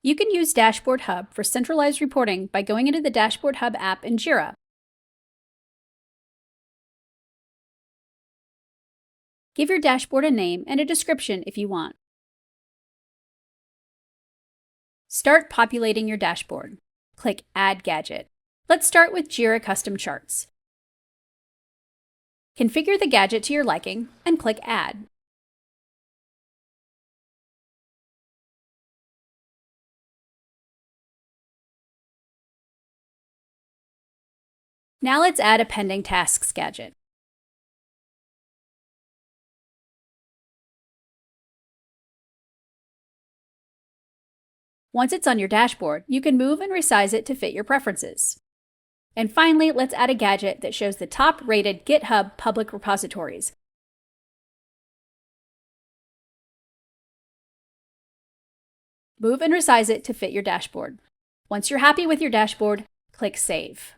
You can use Dashboard Hub for centralized reporting by going into the Dashboard Hub app in Jira. Give your dashboard a name and a description if you want. Start populating your dashboard. Click Add Gadget. Let's start with Jira Custom Charts. Configure the gadget to your liking and click Add. Now let's add a pending tasks gadget. Once it's on your dashboard, you can move and resize it to fit your preferences. And finally, let's add a gadget that shows the top-rated GitHub public repositories. Move and resize it to fit your dashboard. Once you're happy with your dashboard, click Save.